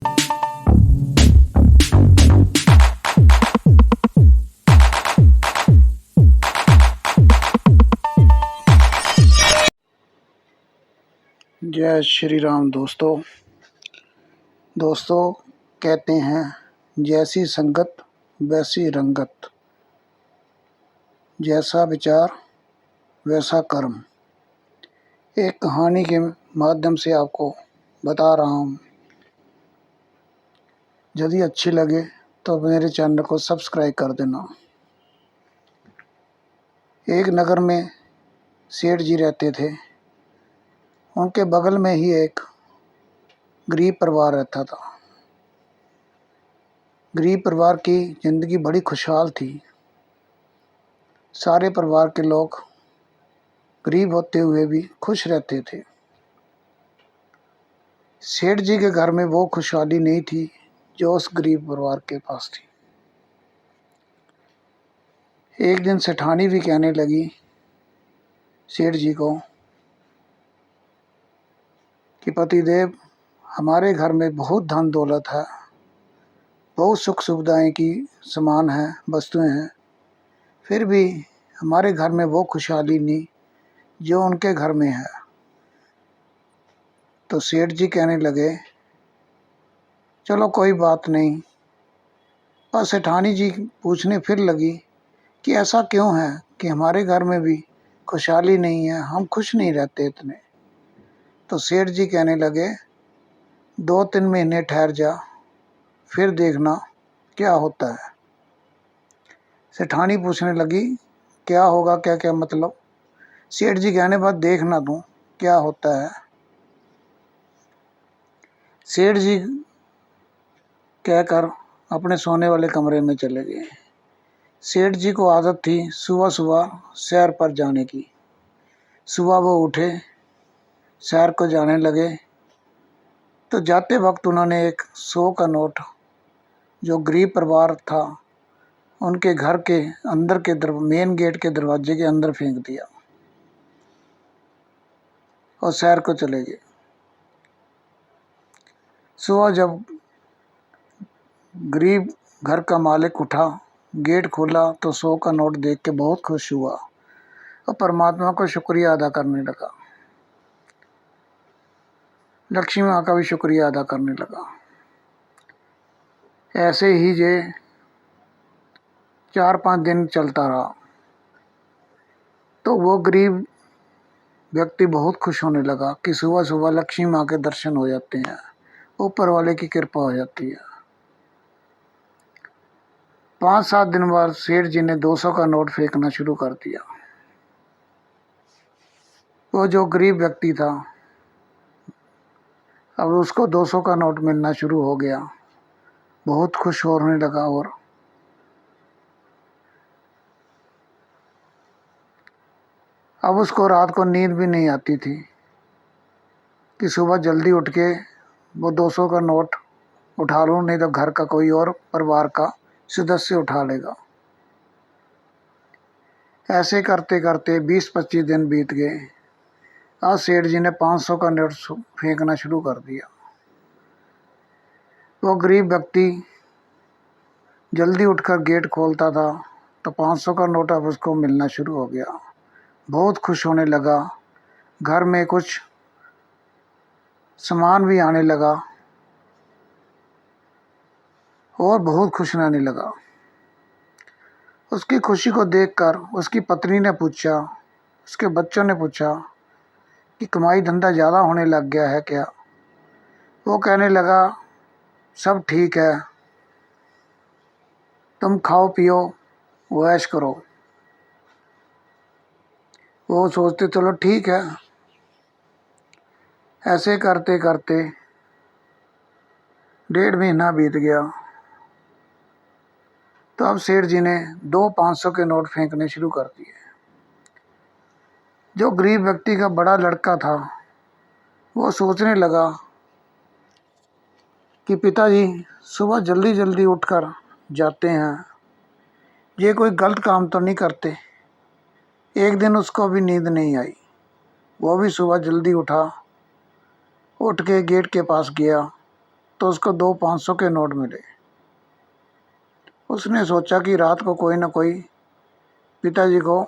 जय श्री राम दोस्तों। कहते हैं जैसी संगत वैसी रंगत, जैसा विचार वैसा कर्म। एक कहानी के माध्यम से आपको बता रहा हूँ। यदि अच्छी लगे तो मेरे चैनल को सब्सक्राइब कर देना। एक नगर में सेठ जी रहते थे। उनके बगल में ही एक गरीब परिवार रहता था। गरीब परिवार की ज़िंदगी बड़ी खुशहाल थी। सारे परिवार के लोग गरीब होते हुए भी खुश रहते थे। सेठ जी के घर में वो खुशहाली नहीं थी जो उस गरीब परिवार के पास थी। एक दिन सेठानी भी कहने लगी सेठ जी को कि पतिदेव, हमारे घर में बहुत धन दौलत है, बहुत सुख सुविधाएं की सामान है, वस्तुएं हैं, फिर भी हमारे घर में वो खुशहाली नहीं जो उनके घर में है। तो सेठ जी कहने लगे चलो कोई बात नहीं। पर सेठानी जी पूछने फिर लगी कि ऐसा क्यों है कि हमारे घर में भी खुशहाली नहीं है, हम खुश नहीं रहते इतने। तो सेठ जी कहने लगे 2-3 महीने ठहर जा, फिर देखना क्या होता है। सेठानी पूछने लगी क्या होगा, क्या क्या मतलब। सेठ जी कहने बाद देखना तू क्या होता है। सेठ जी कहकर अपने सोने वाले कमरे में चले गए। सेठ जी को आदत थी सुबह सुबह सैर पर जाने की। सुबह वो उठे, सैर को जाने लगे। तो जाते वक्त उन्होंने एक 100 का नोट जो गरीब परिवार था उनके घर के अंदर के मेन गेट के दरवाजे के अंदर फेंक दिया और सैर को चले गए। सुबह जब गरीब घर का मालिक उठा, गेट खोला तो 100 का नोट देख के बहुत खुश हुआ और परमात्मा को शुक्रिया अदा करने लगा। लक्ष्मी माँ का भी शुक्रिया अदा करने लगा। ऐसे ही ये 4-5 दिन चलता रहा। तो वो गरीब व्यक्ति बहुत खुश होने लगा कि सुबह सुबह लक्ष्मी माँ के दर्शन हो जाते हैं, ऊपर वाले की कृपा हो जाती है। 5-7 दिन बाद सेठ जी ने 200 का नोट फेंकना शुरू कर दिया। वो जो गरीब व्यक्ति था अब उसको 200 का नोट मिलना शुरू हो गया, बहुत खुश होने लगा। और अब उसको रात को नींद भी नहीं आती थी कि सुबह जल्दी उठ के वो 200 का नोट उठा लूँ, नहीं तो घर का कोई और परिवार का सदस्य उठा लेगा। ऐसे करते करते 20-25 दिन बीत गए। आज सेठ जी ने 500 का नोट फेंकना शुरू कर दिया। वो गरीब व्यक्ति जल्दी उठकर गेट खोलता था तो 500 का नोट अब उसको मिलना शुरू हो गया। बहुत खुश होने लगा, घर में कुछ सामान भी आने लगा और बहुत खुश रहने लगा। उसकी खुशी को देखकर उसकी पत्नी ने पूछा, उसके बच्चों ने पूछा कि कमाई धंधा ज़्यादा होने लग गया है क्या। वो कहने लगा सब ठीक है, तुम खाओ पियो ऐश करो। वो सोचते चलो ठीक है। ऐसे करते करते 1.5 महीना बीत गया। तो अब सेठ जी ने 2 500 के नोट फेंकने शुरू कर दिए। जो गरीब व्यक्ति का बड़ा लड़का था वो सोचने लगा कि पिताजी सुबह जल्दी जल्दी उठकर जाते हैं, ये कोई गलत काम तो नहीं करते। एक दिन उसको भी नींद नहीं आई। वो भी सुबह जल्दी उठा, उठ के गेट के पास गया तो उसको 2 500 के नोट मिले। उसने सोचा कि रात को कोई ना कोई पिताजी को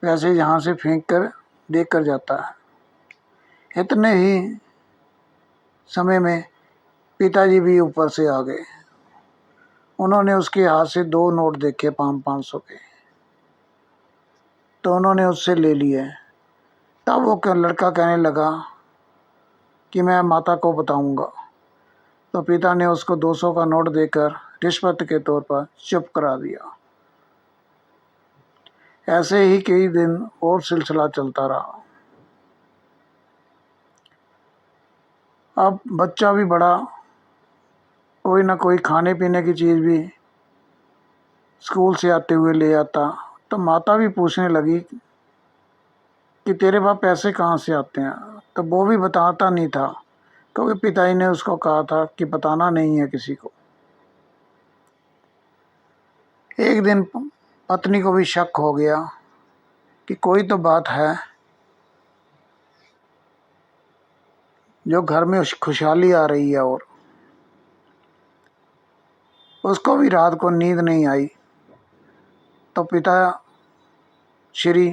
पैसे यहाँ से फेंक कर देख कर जाता है। इतने ही समय में पिताजी भी ऊपर से आ गए। उन्होंने उसके हाथ से 2 नोट देखे 500 के, तो उन्होंने उससे ले लिए। तब वो लड़का कहने लगा कि मैं माता को बताऊंगा। तो पिता ने उसको 200 का नोट देकर रिश्वत के तौर पर चुप करा दिया। ऐसे ही कई दिन और सिलसिला चलता रहा। अब बच्चा भी बड़ा, कोई ना कोई खाने पीने की चीज़ भी स्कूल से आते हुए ले आता। तो माता भी पूछने लगी कि तेरे पास पैसे कहाँ से आते हैं। तो वो भी बताता नहीं था, क्योंकि पिताजी ने उसको कहा था कि बताना नहीं है किसी को। एक दिन पत्नी को भी शक हो गया कि कोई तो बात है जो घर में खुशहाली आ रही है, और उसको भी रात को नींद नहीं आई। तो पिता श्री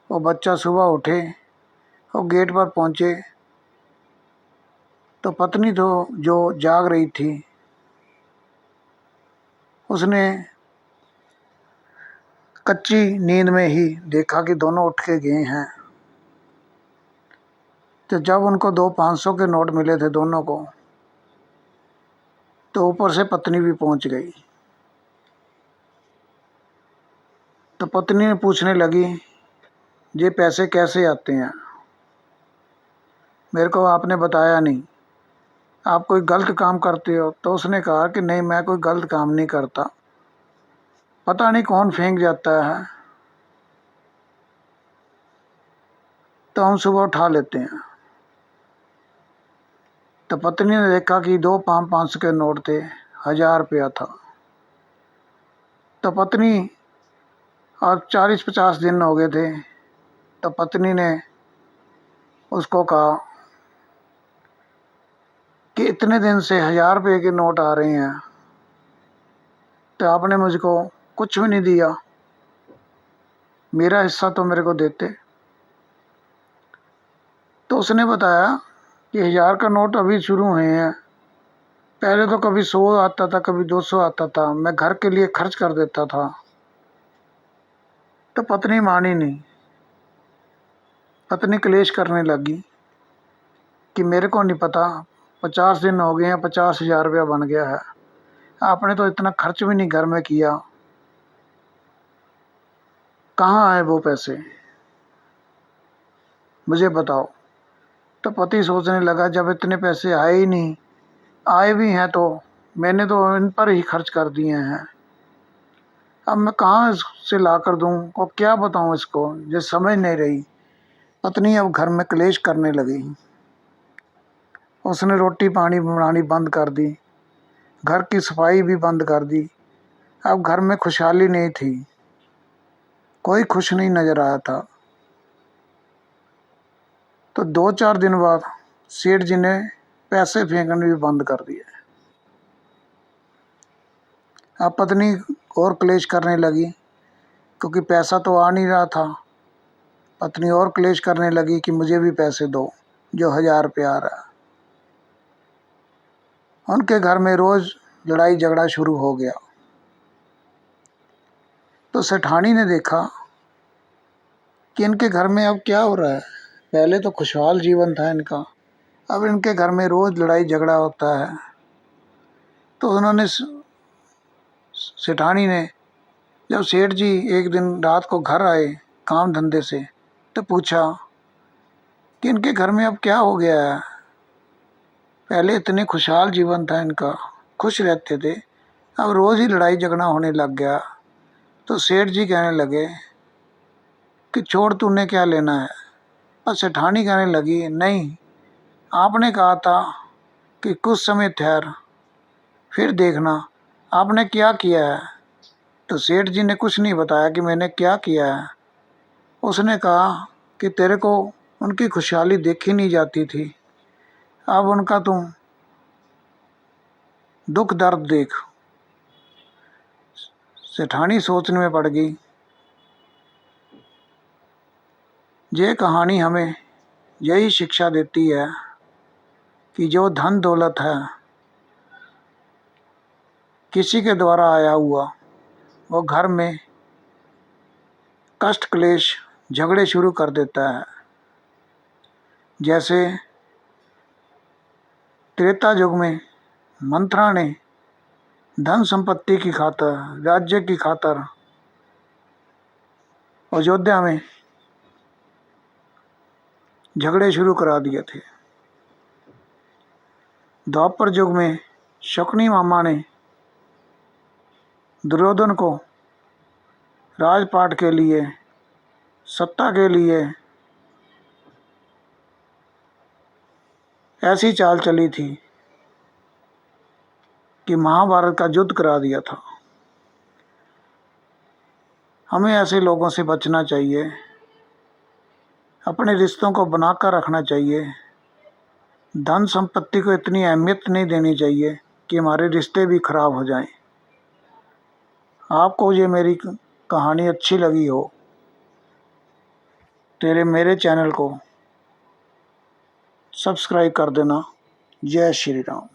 वो बच्चा सुबह उठे और गेट पर पहुंचे, तो पत्नी तो जो जाग रही थी उसने कच्ची नींद में ही देखा कि दोनों उठ के गए हैं। तो जब उनको 2 500 के नोट मिले थे दोनों को, तो ऊपर से पत्नी भी पहुंच गई। तो पत्नी ने पूछने लगी, ये पैसे कैसे आते हैं, मेरे को आपने बताया नहीं, आप कोई गलत काम करते हो। तो उसने कहा कि नहीं, मैं कोई गलत काम नहीं करता, पता नहीं कौन फेंक जाता है, तो हम सुबह उठा लेते हैं। तो पत्नी ने देखा कि 2 500 के नोट थे, 1000 रुपया था। तो पत्नी, और 40 50 दिन हो गए थे, तो पत्नी ने उसको कहा कि इतने दिन से 1000 रुपये के नोट आ रहे हैं, तो आपने मुझको कुछ भी नहीं दिया, मेरा हिस्सा तो मेरे को देते। तो उसने बताया कि 1000 का नोट अभी शुरू हुए हैं, पहले तो कभी 100 आता था, कभी 200 आता था, मैं घर के लिए खर्च कर देता था। तो पत्नी मानी नहीं। पत्नी क्लेश करने लगी कि मेरे को नहीं पता, 50 दिन हो गए हैं, 50,000 रुपया बन गया है, आपने तो इतना खर्च भी नहीं घर में किया, कहाँ आए वो पैसे, मुझे बताओ। तो पति सोचने लगा, जब इतने पैसे आए ही नहीं, आए भी हैं तो मैंने तो इन पर ही खर्च कर दिए हैं, अब मैं कहाँ से ला कर दूँ और क्या बताऊँ इसको, जो समझ नहीं रही। पत्नी अब घर में क्लेश करने लगी। उसने रोटी पानी बनानी बंद कर दी, घर की सफाई भी बंद कर दी। अब घर में खुशहाली नहीं थी, कोई खुश नहीं नजर आया था। तो 2 4 दिन बाद सेठ जी ने पैसे फेंकने भी बंद कर दिए। अब पत्नी और क्लेश करने लगी, क्योंकि पैसा तो आ नहीं रहा था। पत्नी और क्लेश करने लगी कि मुझे भी पैसे दो, जो 1000 रुपया आ रहा है। उनके घर में रोज़ लड़ाई झगड़ा शुरू हो गया। तो सेठानी ने देखा कि इनके घर में अब क्या हो रहा है, पहले तो खुशहाल जीवन था इनका, अब इनके घर में रोज़ लड़ाई झगड़ा होता है। तो उन्होंने, सेठानी ने, जब सेठ जी एक दिन रात को घर आए काम धंधे से, तो पूछा कि इनके घर में अब क्या हो गया है, पहले इतने खुशहाल जीवन था इनका, खुश रहते थे, अब रोज़ ही लड़ाई झगड़ा होने लग गया। तो सेठ जी कहने लगे कि छोड़, तूने क्या लेना है। और सेठानी कहने लगी, नहीं, आपने कहा था कि कुछ समय ठहर फिर देखना, आपने क्या किया है। तो सेठ जी ने कुछ नहीं बताया कि मैंने क्या किया है। उसने कहा कि तेरे को उनकी खुशहाली देखी नहीं जाती थी, अब उनका तुम दुख दर्द देख सेठानी सोचने में पड़ गई। ये कहानी हमें यही शिक्षा देती है कि जो धन दौलत है किसी के द्वारा आया हुआ, वो घर में कष्ट क्लेश झगड़े शुरू कर देता है। जैसे त्रेता युग में मंत्रा ने धन संपत्ति की खातर, राज्य की खातर अयोध्या में झगड़े शुरू करा दिए थे। द्वापर युग में शकुनी मामा ने दुर्योधन को राजपाट के लिए, सत्ता के लिए ऐसी चाल चली थी कि महाभारत का युद्ध करा दिया था। हमें ऐसे लोगों से बचना चाहिए, अपने रिश्तों को बनाकर रखना चाहिए। धन संपत्ति को इतनी अहमियत नहीं देनी चाहिए कि हमारे रिश्ते भी खराब हो जाएं। आपको ये मेरी कहानी अच्छी लगी हो तो मेरे चैनल को सब्सक्राइब कर देना। जय श्री राम।